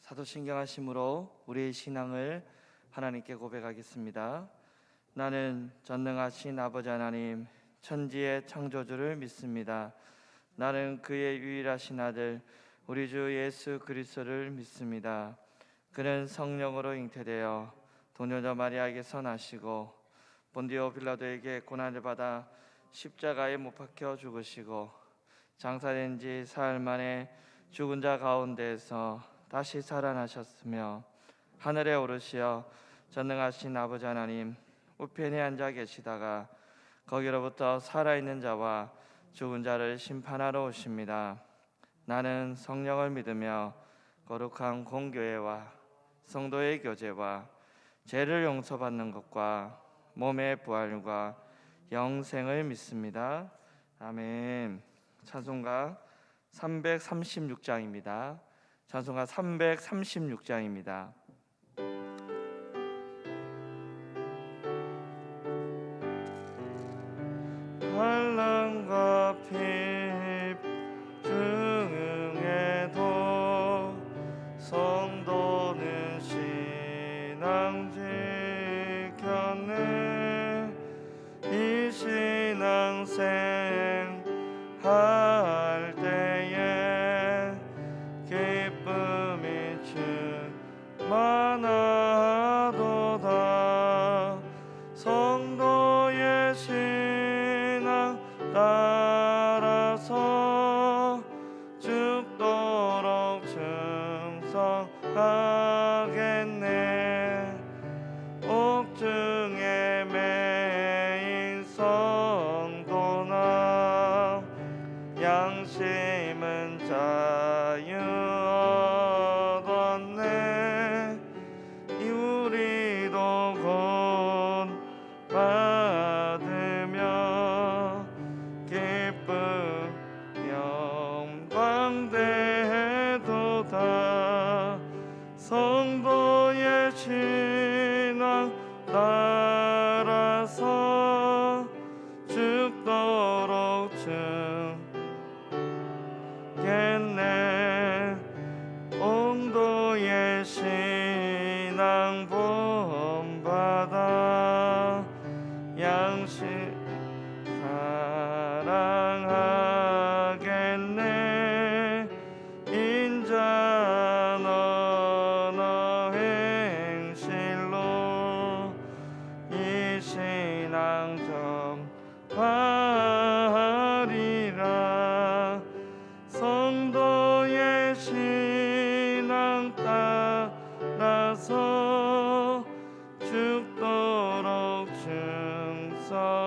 사도신경하심으로 우리의 신앙을 하나님께 고백하겠습니다. 나는 전능하신 아버지 하나님, 천지의 창조주를 믿습니다. 나는 그의 유일하신 아들 우리 주 예수 그리스도를 믿습니다. 그는 성령으로 잉태되어 도녀자 마리아에게서 나시고 본디오 빌라도에게 고난을 받아 십자가에 못 박혀 죽으시고 장사된 지 사흘 만에 죽은 자 가운데에서 다시 살아나셨으며 하늘에 오르시어 전능하신 아버지 하나님 우편에 앉아 계시다가 거기로부터 살아있는 자와 죽은 자를 심판하러 오십니다. 나는 성령을 믿으며 거룩한 공교회와 성도의 교제와 죄를 용서받는 것과 몸의 부활과 영생을 믿습니다. 아멘. 찬송가 336장입니다. 찬송가 336장입니다. 환난과 핍 중에도 성도는 신앙 지켰네. 이 신앙생 할 때에 기쁨이 충만하도다. 성도의 신앙 따라서 죽도록 충성하겠네. 옥중에 매인 성도나 양심은 자유 얻었네. 우리도 곧 받으며 기쁨 영광되도다. 성도의 신앙 따라서 죽도록 겠네. 옹도의 신앙 본받아 양심 사랑하겠네. 인자 너너 행실로 이 신앙 전하리라. 성도의 신앙 따라서 죽도록 충성하겠네.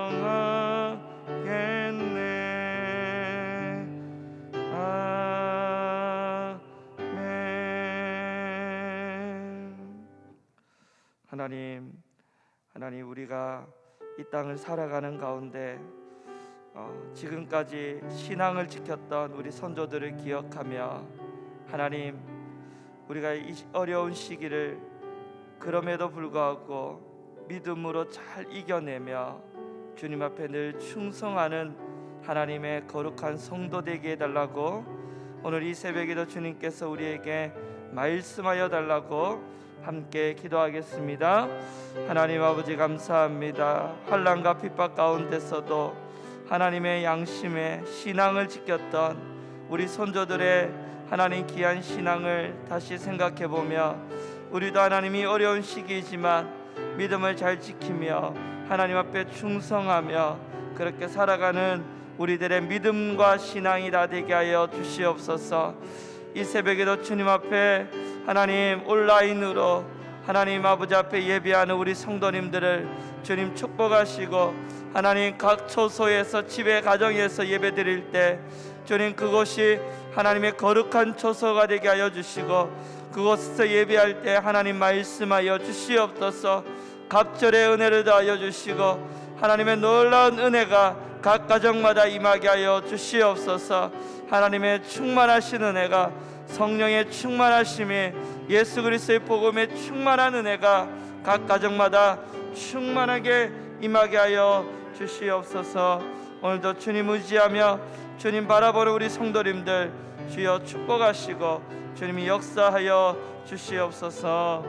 아멘. 하나님 우리가 이 땅을 살아가는 가운데 지금까지 신앙을 지켰던 우리 선조들을 기억하며 하나님 우리가 이 어려운 시기를 그럼에도 불구하고 믿음으로 잘 이겨내며 주님 앞에 늘 충성하는 하나님의 거룩한 성도 되게 해달라고 오늘 이 새벽에도 주님께서 우리에게 말씀하여 달라고 함께 기도하겠습니다. 하나님 아버지 감사합니다. 환난과 핍박 가운데서도 하나님의 양심에 신앙을 지켰던 우리 선조들의 하나님 귀한 신앙을 다시 생각해보며 우리도 하나님이 어려운 시기이지만 믿음을 잘 지키며 하나님 앞에 충성하며 그렇게 살아가는 우리들의 믿음과 신앙이 다 되게 하여 주시옵소서. 이 새벽에도 주님 앞에 하나님 온라인으로 하나님 아버지 앞에 예배하는 우리 성도님들을 주님 축복하시고 하나님 각 초소에서 집에 가정에서 예배 드릴 때 주님 그곳이 하나님의 거룩한 초소가 되게 하여 주시고 그곳에서 예배할 때 하나님 말씀하여 주시옵소서. 갑절의 은혜를 더하여 주시고 하나님의 놀라운 은혜가 각 가정마다 임하게 하여 주시옵소서. 하나님의 충만하신 은혜가 성령의 충만하심이 예수 그리스도의 복음의 충만한 은혜가 각 가정마다 충만하게 임하게 하여 주시옵소서. 오늘도 주님 의지하며 주님 바라보는 우리 성도님들 주여 축복하시고 주님이 역사하여 주시옵소서.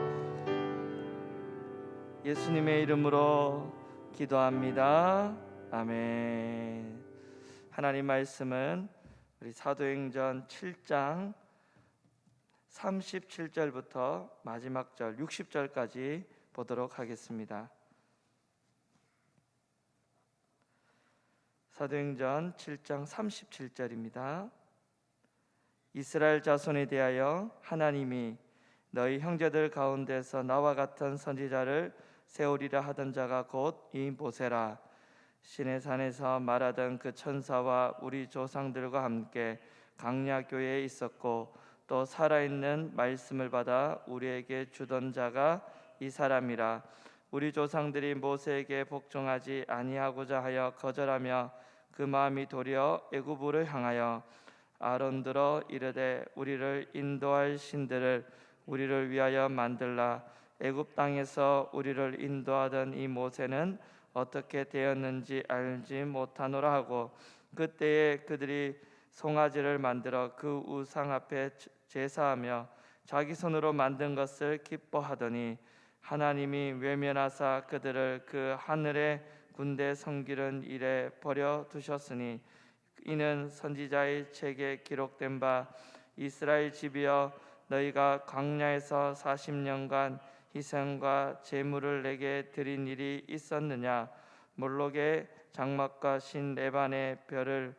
예수님의 이름으로 기도합니다. 아멘. 하나님 말씀은 우리 사도행전 7장 37절부터 마지막 절 60절까지 보도록 하겠습니다. 사도행전 7장 37절입니다. 이스라엘 자손에 대하여 하나님이 너희 형제들 가운데서 나와 같은 선지자를 세우리라 하던 자가 곧 이 모세라. 시내 산에서 말하던 그 천사와 우리 조상들과 함께 강야 교회에 있었고 또 살아있는 말씀을 받아 우리에게 주던 자가 이 사람이라. 우리 조상들이 모세에게 복종하지 아니하고자 하여 거절하며 그 마음이 도리어 애굽으로 향하여 아론들어 이르되 우리를 인도할 신들을 우리를 위하여 만들라. 애굽 땅에서 우리를 인도하던 이 모세는 어떻게 되었는지 알지 못하노라 하고 그때에 그들이 송아지를 만들어 그 우상 앞에 제사하며 자기 손으로 만든 것을 기뻐하더니 하나님이 외면하사 그들을 그 하늘의 군대 섬기는 일에 버려 두셨으니 이는 선지자의 책에 기록된 바 이스라엘 집이여 너희가 광야에서 40년간 희생과 제물을 내게 드린 일이 있었느냐. 몰록의 장막과 신 레반의 별을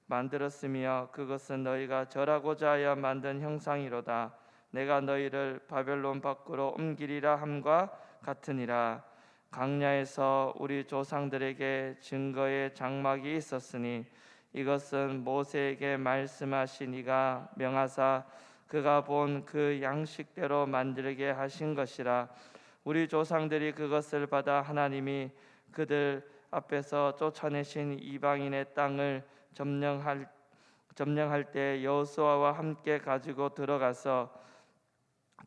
만들었으며 그것은 너희가 절하고자 하여 만든 형상이로다. 내가 너희를 바벨론 밖으로 옮기리라 함과 같으니라. 광야에서 우리 조상들에게 증거의 장막이 있었으니 이것은 모세에게 말씀하신 이가 명하사 그가 본 그 양식대로 만들게 하신 것이라. 우리 조상들이 그것을 받아 하나님이 그들 앞에서 쫓아내신 이방인의 땅을 점령할 때 여호수아와 함께 가지고 들어가서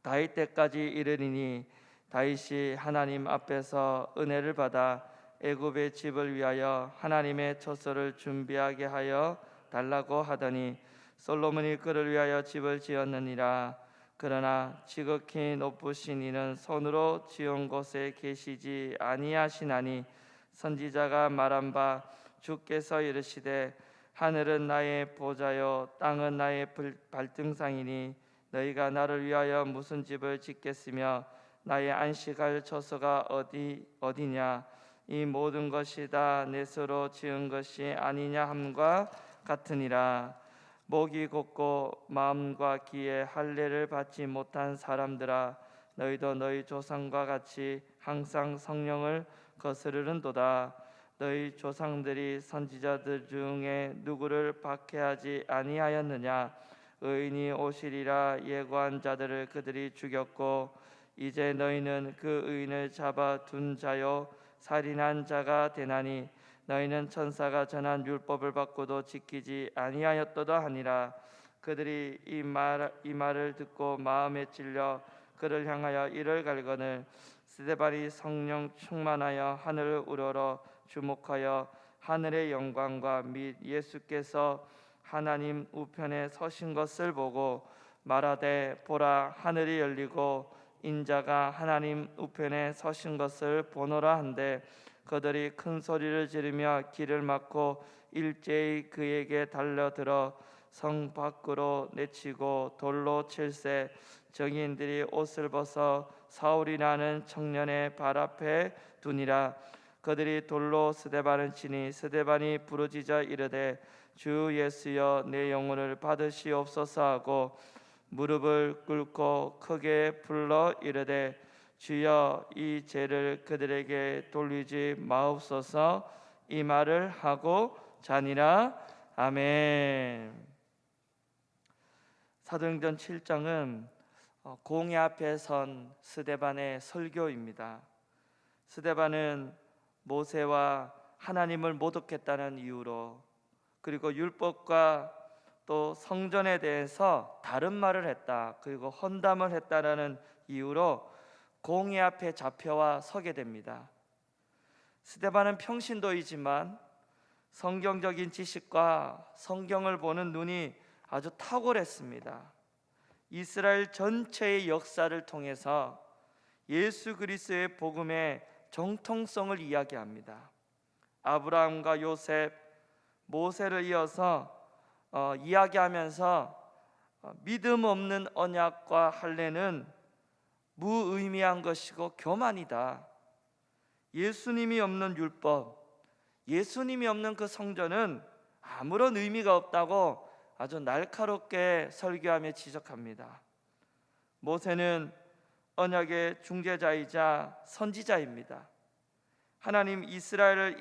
다윗 때까지 이르리니 다윗이 하나님 앞에서 은혜를 받아 애굽의 집을 위하여 하나님의 처소를 준비하게 하여 달라고 하더니 솔로몬이 그를 위하여 집을 지었느니라. 그러나 지극히 높으신 이는 손으로 지은 곳에 계시지 아니하시나니 선지자가 말한 바 주께서 이르시되 하늘은 나의 보좌요 땅은 나의 발등상이니 너희가 나를 위하여 무슨 집을 짓겠으며 나의 안식할 처소가 어디냐. 이 모든 것이 다 내手로 지은 것이 아니냐 함과 같으니라. 목이 곧고 마음과 귀에 할례를 받지 못한 사람들아 너희도 너희 조상과 같이 항상 성령을 거스르는도다. 너희 조상들이 선지자들 중에 누구를 박해하지 아니하였느냐. 의인이 오시리라 예고한 자들을 그들이 죽였고 이제 너희는 그 의인을 잡아 둔 자요 살인한 자가 되나니 너희는 천사가 전한 율법을 받고도 지키지 아니하였도다 하니라. 그들이 이 말을 듣고 마음에 찔려 그를 향하여 이를 갈거늘 스데반이 성령 충만하여 하늘을 우러러 주목하여 하늘의 영광과 및 예수께서 하나님 우편에 서신 것을 보고 말하되 보라 하늘이 열리고 인자가 하나님 우편에 서신 것을 보노라 한데 그들이 큰 소리를 지르며 길을 막고 일제히 그에게 달려들어 성 밖으로 내치고 돌로 칠세. 정인들이 옷을 벗어 사울이라는 청년의 발 앞에 두니라. 그들이 돌로 스데반을 치니 스데반이 부르짖어 이르되 주 예수여 내 영혼을 받으시옵소서 하고 무릎을 꿇고 크게 불러 이르되 주여 이 죄를 그들에게 돌리지 마옵소서. 이 말을 하고 자니라. 아멘. 사도행전 7장은 공회 앞에 선 스데반의 설교입니다. 스데반은 모세와 하나님을 모독했다는 이유로 그리고 율법과 또 성전에 대해서 다른 말을 했다 그리고 헌담을 했다라는 이유로 공회 앞에 잡혀와 서게 됩니다. 스데반은 평신도이지만 성경적인 지식과 성경을 보는 눈이 아주 탁월했습니다. 이스라엘 전체의 역사를 통해서 예수 그리스도의 복음의 정통성을 이야기합니다. 아브라함과 요셉, 모세를 이어서 이야기하면서 믿음 없는 언약과 할례는 무의미한 것이고 교만이다. 예수님이 없는 율법, 예수님이 없는 그 성전은 아무런 의미가 없다고 아주 날카롭게 설교하며 지적합니다. 모세는 언약의 중재자이자 선지자입니다. 하나님 이스라엘을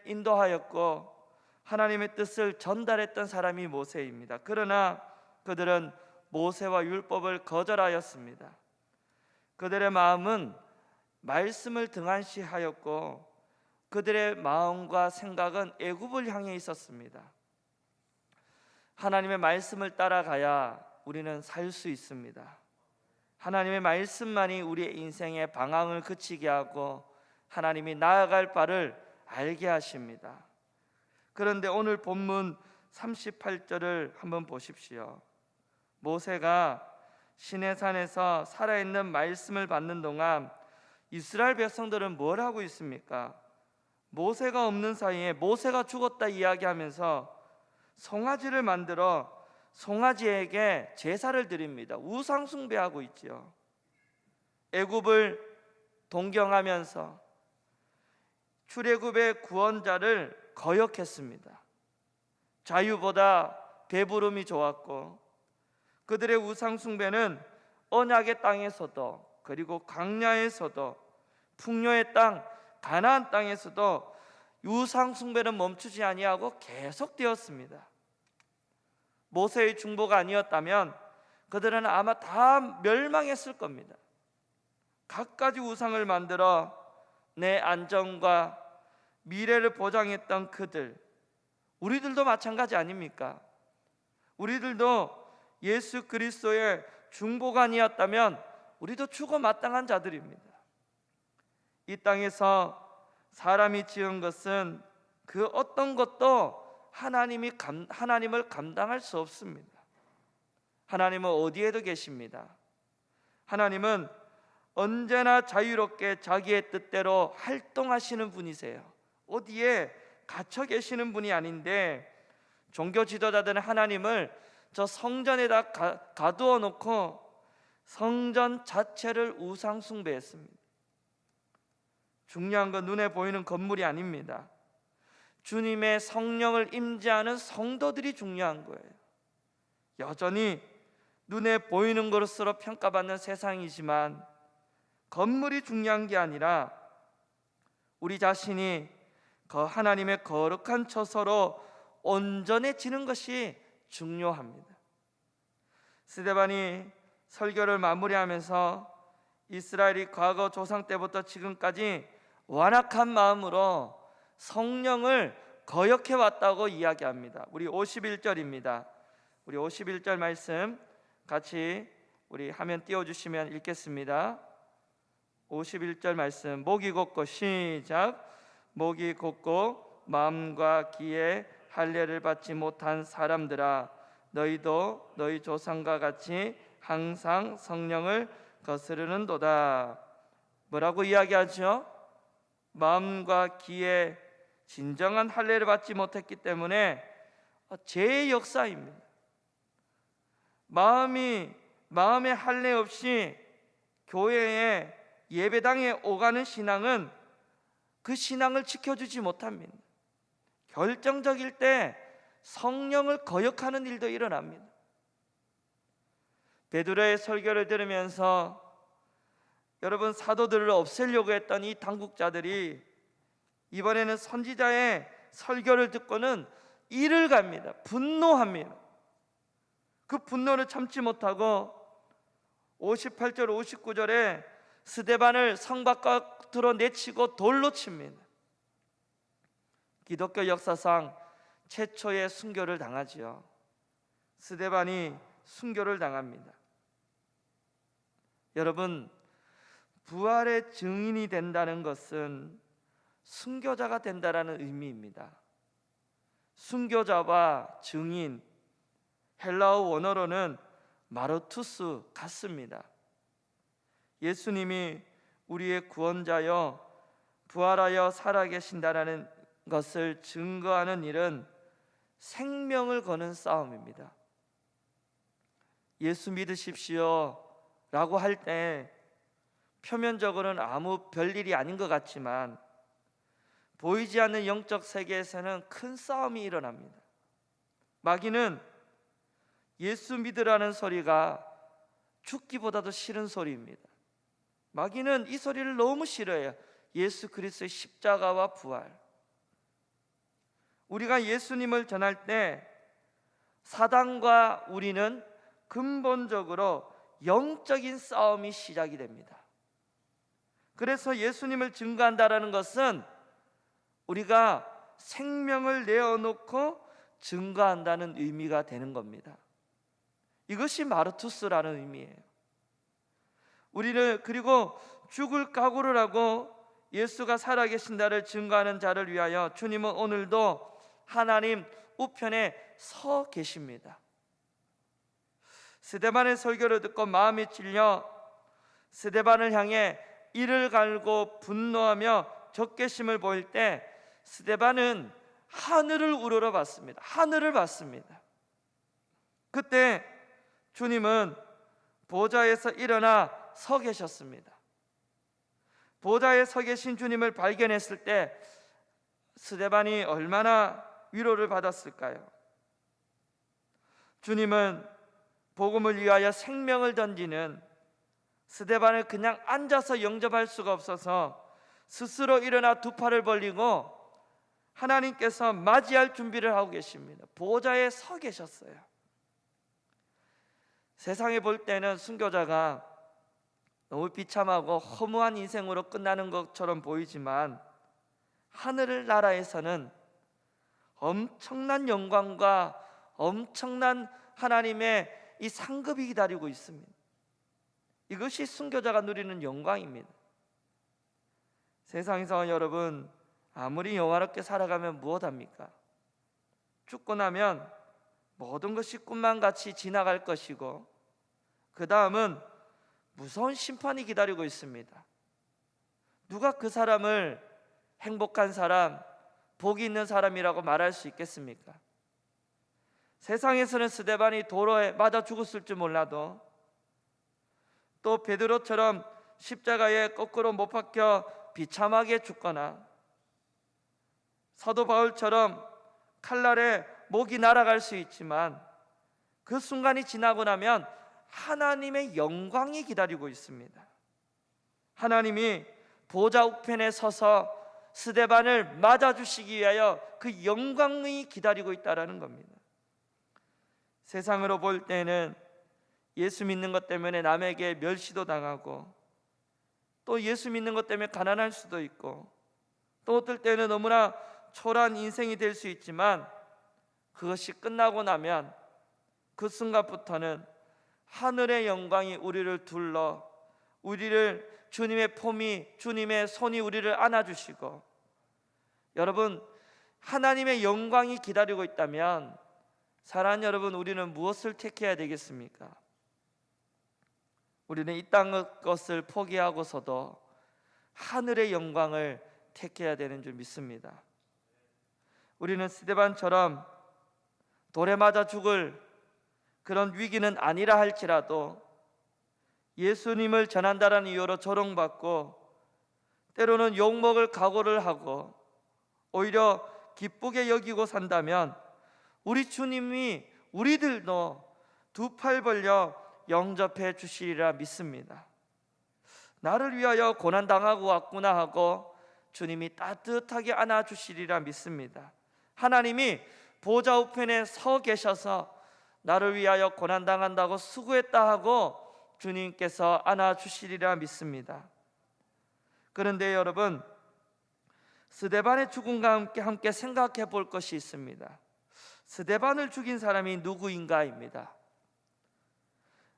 인도하였고 하나님의 뜻을 전달했던 사람이 모세입니다. 그러나 그들은 모세와 율법을 거절하였습니다. 그들의 마음은 말씀을 등한시하였고 그들의 마음과 생각은 애굽을 향해 있었습니다. 하나님의 말씀을 따라가야 우리는 살 수 있습니다. 하나님의 말씀만이 우리의 인생의 방향을 그치게 하고 하나님이 나아갈 바를 알게 하십니다. 그런데 오늘 본문 38절을 한번 보십시오. 모세가 시내산에서 살아있는 말씀을 받는 동안 이스라엘 백성들은 뭘 하고 있습니까? 모세가 없는 사이에 모세가 죽었다 이야기하면서 송아지를 만들어 송아지에게 제사를 드립니다. 우상 숭배하고 있지요. 애굽을 동경하면서 출애굽의 구원자를 거역했습니다. 자유보다 배부름이 좋았고 그들의 우상 숭배는 언약의 땅에서도 그리고 광야에서도 풍요의 땅 가나안 땅에서도 우상 숭배는 멈추지 아니하고 계속되었습니다. 모세의 중보가 아니었다면 그들은 아마 다 멸망했을 겁니다. 갖가지 우상을 만들어 내 안정과 미래를 보장했던 그들, 우리들도 마찬가지 아닙니까? 우리들도 예수 그리스도의 중보가 아니었다면 우리도 죽어 마땅한 자들입니다. 이 땅에서 사람이 지은 것은 그 어떤 것도 하나님을 감당할 수 없습니다. 하나님은 어디에도 계십니다. 하나님은 언제나 자유롭게 자기의 뜻대로 활동하시는 분이세요. 어디에 갇혀 계시는 분이 아닌데 종교 지도자들은 하나님을 저 성전에다 가두어 놓고 성전 자체를 우상 숭배했습니다. 중요한 건 눈에 보이는 건물이 아닙니다. 주님의 성령을 임재하는 성도들이 중요한 거예요. 여전히 눈에 보이는 것으로 평가받는 세상이지만 건물이 중요한 게 아니라 우리 자신이 하나님의 거룩한 처소로 온전해지는 것이 중요합니다. 스데반이 설교를 마무리하면서 이스라엘이 과거 조상 때부터 지금까지 완악한 마음으로 성령을 거역해 왔다고 이야기합니다. 우리 51절입니다. 우리 51절 말씀 같이 우리 화면 띄워주시면 읽겠습니다. 51절 말씀 목이 곧고 시작. 목이 곧고 마음과 귀에 할례를 받지 못한 사람들아 너희도 너희 조상과 같이 항상 성령을 거스르는도다. 뭐라고 이야기하죠? 마음과 귀에 진정한 할례를 받지 못했기 때문에 죄의 역사입니다. 마음에 할례 없이 교회에 예배당에 오가는 신앙은 그 신앙을 지켜주지 못합니다. 결정적일 때 성령을 거역하는 일도 일어납니다. 베드로의 설교를 들으면서 여러분 사도들을 없애려고 했던 이 당국자들이 이번에는 선지자의 설교를 듣고는 이를 갑니다. 분노합니다. 그 분노를 참지 못하고 58절 59절에 스데반을 성 바깥으로 내치고 돌로 칩니다. 기독교 역사상 최초의 순교를 당하지요. 스데반이 순교를 당합니다. 여러분, 부활의 증인이 된다는 것은 순교자가 된다라는 의미입니다. 순교자와 증인, 헬라어 원어로는 마르투스 같습니다. 예수님이 우리의 구원자여 부활하여 살아계신다라는 것을 증거하는 일은 생명을 거는 싸움입니다. 예수 믿으십시오 라고 할 때 표면적으로는 아무 별일이 아닌 것 같지만 보이지 않는 영적 세계에서는 큰 싸움이 일어납니다. 마귀는 예수 믿으라는 소리가 죽기보다도 싫은 소리입니다. 마귀는 이 소리를 너무 싫어해요. 예수 그리스도의 십자가와 부활. 우리가 예수님을 전할 때 사단과 우리는 근본적으로 영적인 싸움이 시작이 됩니다. 그래서 예수님을 증거한다라는 것은 우리가 생명을 내어놓고 증거한다는 의미가 되는 겁니다. 이것이 마르투스라는 의미예요. 우리를 그리고 죽을 각오를 하고 예수가 살아계신다를 증거하는 자를 위하여 주님은 오늘도 하나님 우편에 서 계십니다. 스데반의 설교를 듣고 마음이 찔려 스데반을 향해 이를 갈고 분노하며 적개심을 보일 때 스데반은 하늘을 우러러봤습니다. 하늘을 봤습니다. 그때 주님은 보좌에서 일어나 서 계셨습니다. 보좌에 서 계신 주님을 발견했을 때 스데반이 얼마나 위로를 받았을까요? 주님은 복음을 위하여 생명을 던지는 스데반을 그냥 앉아서 영접할 수가 없어서 스스로 일어나 두 팔을 벌리고 하나님께서 맞이할 준비를 하고 계십니다. 보좌에 서 계셨어요. 세상에 볼 때는 순교자가 너무 비참하고 허무한 인생으로 끝나는 것처럼 보이지만 하늘 나라에서는 엄청난 영광과 엄청난 하나님의 이 상급이 기다리고 있습니다. 이것이 순교자가 누리는 영광입니다. 세상에서 여러분 아무리 영화롭게 살아가면 무엇합니까? 죽고 나면 모든 것이 꿈만 같이 지나갈 것이고 그 다음은 무서운 심판이 기다리고 있습니다. 누가 그 사람을 행복한 사람, 복이 있는 사람이라고 말할 수 있겠습니까? 세상에서는 스데반이 도로에 맞아 죽었을 줄 몰라도 또 베드로처럼 십자가에 거꾸로 못 박혀 비참하게 죽거나 사도 바울처럼 칼날에 목이 날아갈 수 있지만 그 순간이 지나고 나면 하나님의 영광이 기다리고 있습니다. 하나님이 보좌 우편에 서서 스데반을 맞아주시기 위하여 그 영광이 기다리고 있다는 겁니다. 세상으로 볼 때는 예수 믿는 것 때문에 남에게 멸시도 당하고 또 예수 믿는 것 때문에 가난할 수도 있고 또 어떨 때는 너무나 초라한 인생이 될 수 있지만 그것이 끝나고 나면 그 순간부터는 하늘의 영광이 우리를 둘러 우리를 주님의 폼이 주님의 손이 우리를 안아주시고 여러분 하나님의 영광이 기다리고 있다면 사랑하는 여러분 우리는 무엇을 택해야 되겠습니까? 우리는 이 땅의 것을 포기하고서도 하늘의 영광을 택해야 되는 줄 믿습니다. 우리는 스데반처럼 돌에 맞아 죽을 그런 위기는 아니라 할지라도 예수님을 전한다는 이유로 조롱받고 때로는 욕먹을 각오를 하고 오히려 기쁘게 여기고 산다면 우리 주님이 우리들도 두 팔 벌려 영접해 주시리라 믿습니다. 나를 위하여 고난당하고 왔구나 하고 주님이 따뜻하게 안아주시리라 믿습니다. 하나님이 보좌 우편에 서 계셔서 나를 위하여 고난당한다고 수고했다 하고 주님께서 안아주시리라 믿습니다. 그런데 여러분 스데반의 죽음과 함께 생각해 볼 것이 있습니다. 스데반을 죽인 사람이 누구인가입니다.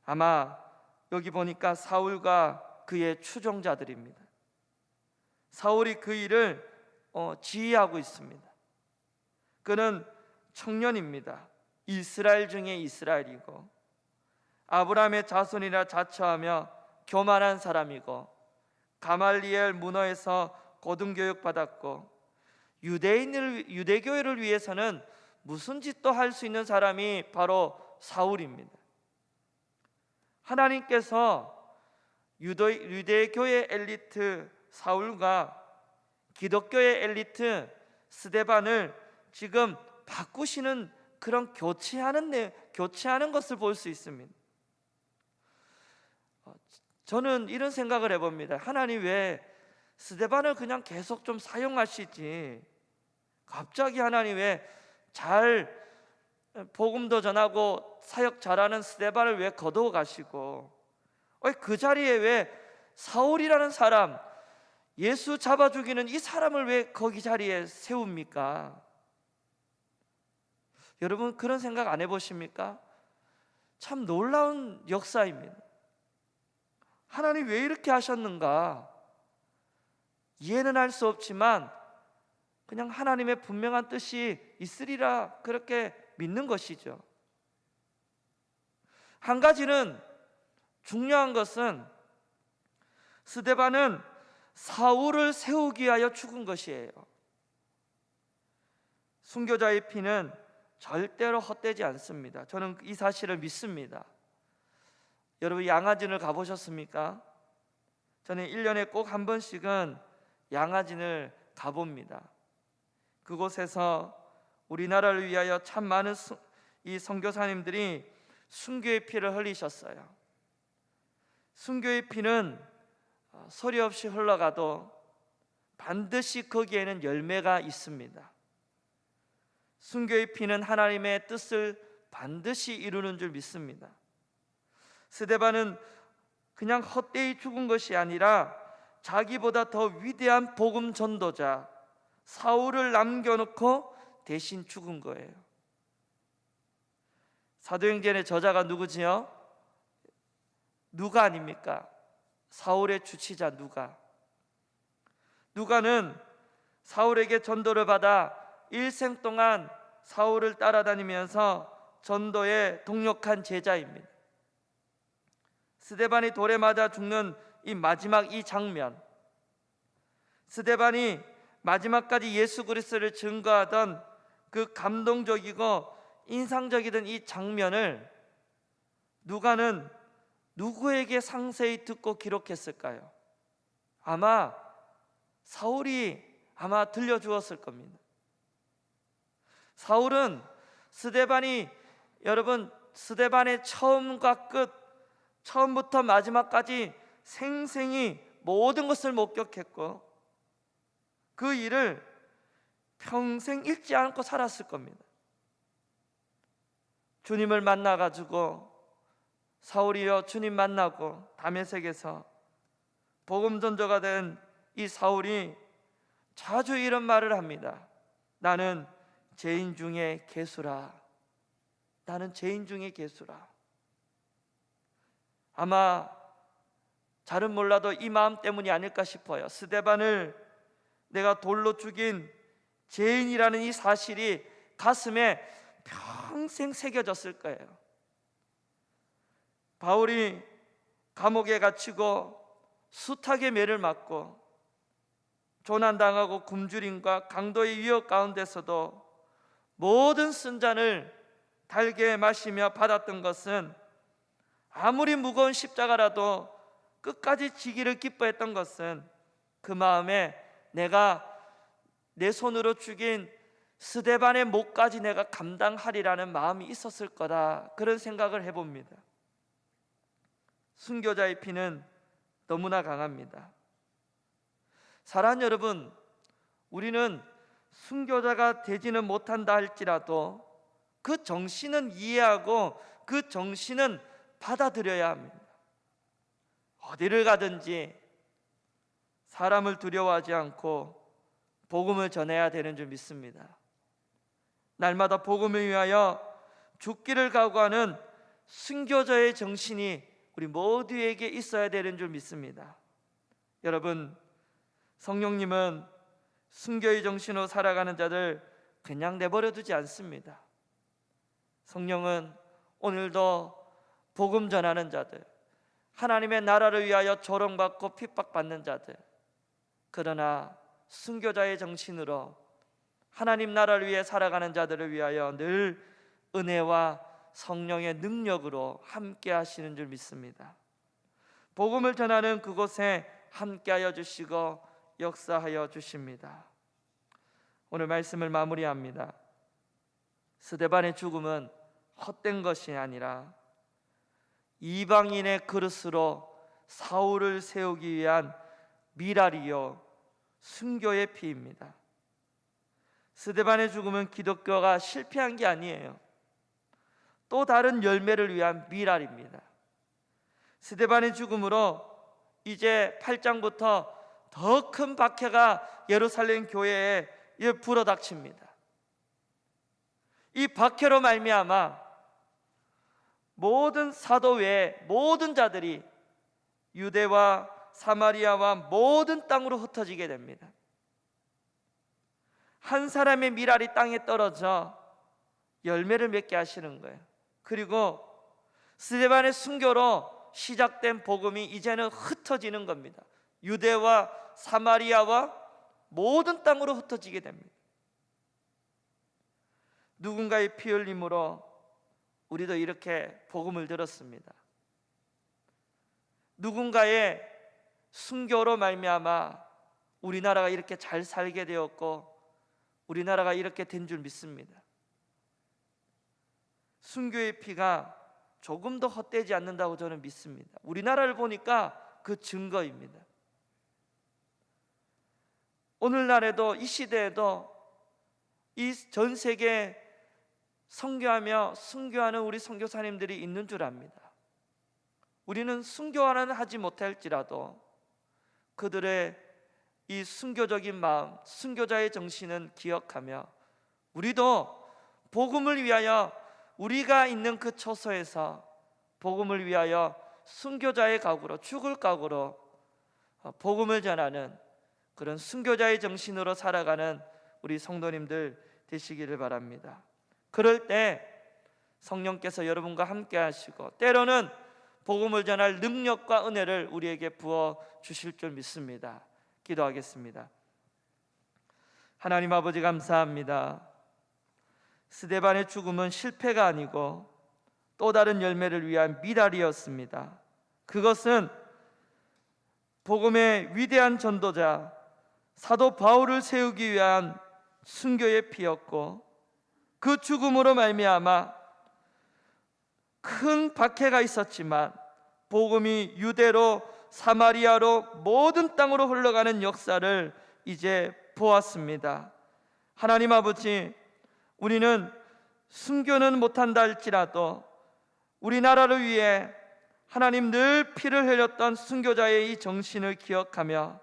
아마 여기 보니까 사울과 그의 추종자들입니다. 사울이 그 일을 지휘하고 있습니다. 그는 청년입니다. 이스라엘 중에 이스라엘이고 아브라함의 자손이라 자처하며 교만한 사람이고 가말리엘 문화에서 고등교육 받았고 유대교회를 위해서는 무슨 짓도 할 수 있는 사람이 바로 사울입니다. 하나님께서 유대교의 엘리트 사울과 기독교의 엘리트 스데반을 지금 바꾸시는 그런 교체하는 것을 볼 수 있습니다. 저는 이런 생각을 해봅니다. 하나님 왜 스데반을 그냥 계속 좀 사용하시지, 갑자기 하나님 왜 잘 복음도 전하고 사역 잘하는 스데반을 왜 거두어 가시고 그 자리에 왜 사울이라는 사람, 예수 잡아 죽이는 이 사람을 왜 거기 자리에 세웁니까? 여러분 그런 생각 안 해보십니까? 참 놀라운 역사입니다. 하나님 왜 이렇게 하셨는가? 이해는 할 수 없지만 그냥 하나님의 분명한 뜻이 있으리라 그렇게 믿는 것이죠. 한 가지는 중요한 것은 스데반은 사울을 세우기 위하여 죽은 것이에요. 순교자의 피는 절대로 헛되지 않습니다. 저는 이 사실을 믿습니다. 여러분 양화진을 가보셨습니까? 저는 1년에 꼭 한 번씩은 양화진을 가봅니다. 그곳에서 우리나라를 위하여 참 많은 이 선교사님들이 순교의 피를 흘리셨어요. 순교의 피는 소리 없이 흘러가도 반드시 거기에는 열매가 있습니다. 순교의 피는 하나님의 뜻을 반드시 이루는 줄 믿습니다. 스데반은 그냥 헛되이 죽은 것이 아니라 자기보다 더 위대한 복음 전도자 사울을 남겨놓고 대신 죽은 거예요. 사도행전의 저자가 누구지요? 누가 아닙니까? 사울의 주치자 누가는 사울에게 전도를 받아 일생 동안 사울을 따라다니면서 전도에 동력한 제자입니다. 스데반이 돌에 맞아 죽는 이 마지막 이 장면, 스데반이 마지막까지 예수 그리스도를 증거하던 그 감동적이고 인상적이던 이 장면을 누가는 누구에게 상세히 듣고 기록했을까요? 아마 사울이 들려주었을 겁니다. 사울은 스데반의 처음과 끝, 처음부터 마지막까지 생생히 모든 것을 목격했고 그 일을 평생 잊지 않고 살았을 겁니다. 주님을 만나가지고 사울이여 주님 만나고 다메섹에서 복음 전도가 된 이 사울이 자주 이런 말을 합니다. 나는 죄인 중에 괴수라. 나는 죄인 중에 괴수라. 아마 잘은 몰라도 이 마음 때문이 아닐까 싶어요. 스데반을 내가 돌로 죽인 죄인이라는 이 사실이 가슴에 평생 새겨졌을 거예요. 바울이 감옥에 갇히고 숱하게 매를 맞고 조난당하고 굶주림과 강도의 위협 가운데서도 모든 쓴잔을 달게 마시며 받았던 것은 아무리 무거운 십자가라도 끝까지 지기를 기뻐했던 것은 그 마음에 내가 내 손으로 죽인 스데반의 목까지 내가 감당하리라는 마음이 있었을 거다, 그런 생각을 해봅니다. 순교자의 피는 너무나 강합니다. 사랑하는 여러분, 우리는 순교자가 되지는 못한다 할지라도 그 정신은 이해하고 그 정신은 받아들여야 합니다. 어디를 가든지 사람을 두려워하지 않고 복음을 전해야 되는 줄 믿습니다. 날마다 복음을 위하여 죽기를 각오하는 순교자의 정신이 우리 모두에게 있어야 되는 줄 믿습니다. 여러분, 성령님은 순교의 정신으로 살아가는 자들 그냥 내버려 두지 않습니다. 성령은 오늘도 복음 전하는 자들, 하나님의 나라를 위하여 조롱받고 핍박받는 자들, 그러나 순교자의 정신으로 하나님 나라를 위해 살아가는 자들을 위하여 늘 은혜와 성령의 능력으로 함께 하시는 줄 믿습니다. 복음을 전하는 그곳에 함께하여 주시고 역사하여 주십니다. 오늘 말씀을 마무리합니다. 스데반의 죽음은 헛된 것이 아니라 이방인의 그릇으로 사울을 세우기 위한 미랄이요 순교의 피입니다. 스데반의 죽음은 기독교가 실패한 게 아니에요. 또 다른 열매를 위한 미랄입니다. 스데반의 죽음으로 이제 8장부터 더 큰 박해가 예루살렘 교회에 불어닥칩니다. 이 박해로 말미암아 모든 사도 외에 모든 자들이 유대와 사마리아와 모든 땅으로 흩어지게 됩니다. 한 사람의 미랄이 땅에 떨어져 열매를 맺게 하시는 거예요. 그리고 스데반의 순교로 시작된 복음이 이제는 흩어지는 겁니다. 유대와 사마리아와 모든 땅으로 흩어지게 됩니다. 누군가의 피 흘림으로 우리도 이렇게 복음을 들었습니다. 누군가의 순교로 말미암아 우리나라가 이렇게 잘 살게 되었고 우리나라가 이렇게 된 줄 믿습니다. 순교의 피가 조금도 헛되지 않는다고 저는 믿습니다. 우리나라를 보니까 그 증거입니다. 오늘날에도 이 시대에도 이 전 세계 선교하며 순교하는 우리 선교사님들이 있는 줄 압니다. 우리는 순교하는 하지 못할지라도 그들의 이 순교적인 마음, 순교자의 정신은 기억하며 우리도 복음을 위하여 우리가 있는 그 처소에서 복음을 위하여 순교자의 각오로 죽을 각오로 복음을 전하는 그런 순교자의 정신으로 살아가는 우리 성도님들 되시기를 바랍니다. 그럴 때 성령께서 여러분과 함께 하시고 때로는 복음을 전할 능력과 은혜를 우리에게 부어 주실 줄 믿습니다. 기도하겠습니다. 하나님 아버지 감사합니다. 스데반의 죽음은 실패가 아니고 또 다른 열매를 위한 미랄이었습니다. 그것은 복음의 위대한 전도자 사도 바울을 세우기 위한 순교의 피였고 그 죽음으로 말미암아 큰 박해가 있었지만 복음이 유대로 사마리아로 모든 땅으로 흘러가는 역사를 이제 보았습니다. 하나님 아버지, 우리는 순교는 못한다 할지라도 우리나라를 위해 하나님 늘 피를 흘렸던 순교자의 이 정신을 기억하며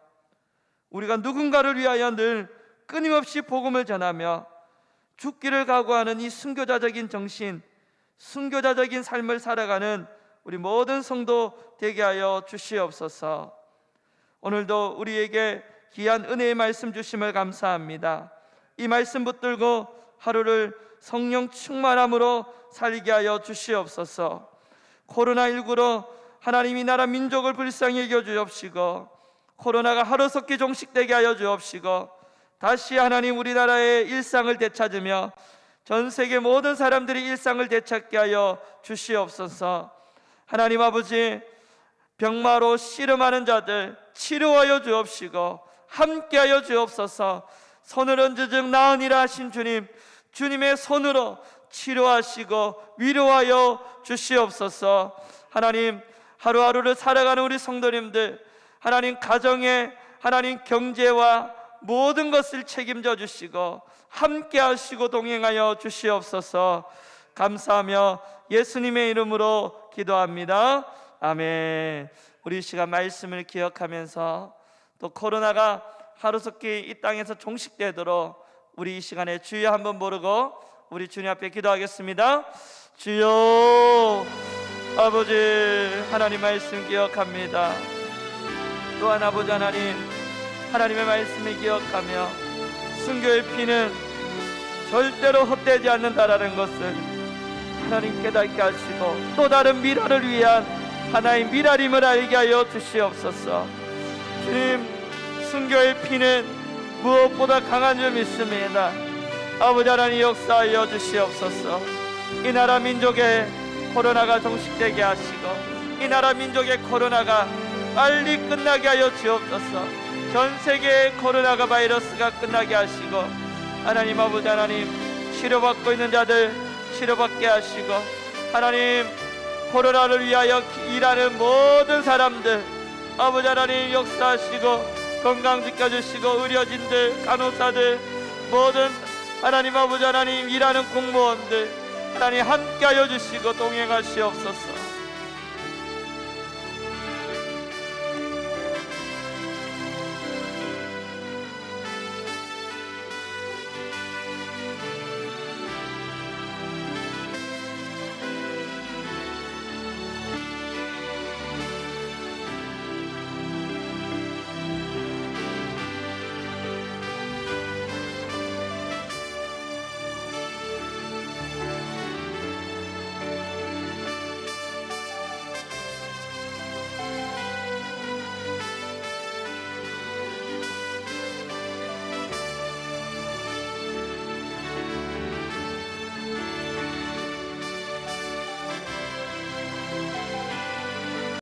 우리가 누군가를 위하여 늘 끊임없이 복음을 전하며 죽기를 각오하는 이 순교자적인 정신, 순교자적인 삶을 살아가는 우리 모든 성도 되게 하여 주시옵소서. 오늘도 우리에게 귀한 은혜의 말씀 주심을 감사합니다. 이 말씀 붙들고 하루를 성령 충만함으로 살게 하여 주시옵소서. 코로나19로 하나님이 나라 민족을 불쌍히 여겨 주옵시고 코로나가 하루속히 종식되게 하여 주옵시고 다시 하나님 우리나라의 일상을 되찾으며 전 세계 모든 사람들이 일상을 되찾게 하여 주시옵소서. 하나님 아버지, 병마로 씨름하는 자들 치료하여 주옵시고 함께하여 주옵소서. 손을 얹으즉 나으니라 하신 주님, 주님의 손으로 치료하시고 위로하여 주시옵소서. 하나님, 하루하루를 살아가는 우리 성도님들, 하나님 가정에 하나님 경제와 모든 것을 책임져 주시고 함께 하시고 동행하여 주시옵소서. 감사하며 예수님의 이름으로 기도합니다. 아멘. 우리 시간 말씀을 기억하면서 또 코로나가 하루속히 이 땅에서 종식되도록 우리 이 시간에 주여 한번 부르고 우리 주님 앞에 기도하겠습니다. 주여. 아버지 하나님 말씀 기억합니다. 또한 아버지 하나님, 하나님의 말씀을 기억하며 순교의 피는 절대로 헛되지 않는다라는 것을 하나님 깨닫게 하시고 또 다른 미라를 위한 하나님 미라림을 알게 하여 주시옵소서. 주님, 순교의 피는 무엇보다 강한 줄 믿습니다. 아버지 하나님 역사하여 주시옵소서. 이 나라 민족의 코로나가 종식되게 하시고 이 나라 민족의 코로나가 빨리 끝나게 하여 주옵소서. 전 세계의 코로나가 바이러스가 끝나게 하시고 하나님 아버지 하나님 치료받고 있는 자들 치료받게 하시고 하나님 코로나를 위하여 일하는 모든 사람들 아버지 하나님 역사하시고 건강 지켜주시고 의료진들 간호사들 모든 하나님 아버지 하나님 일하는 공무원들 하나님 함께하여 주시고 동행하시옵소서.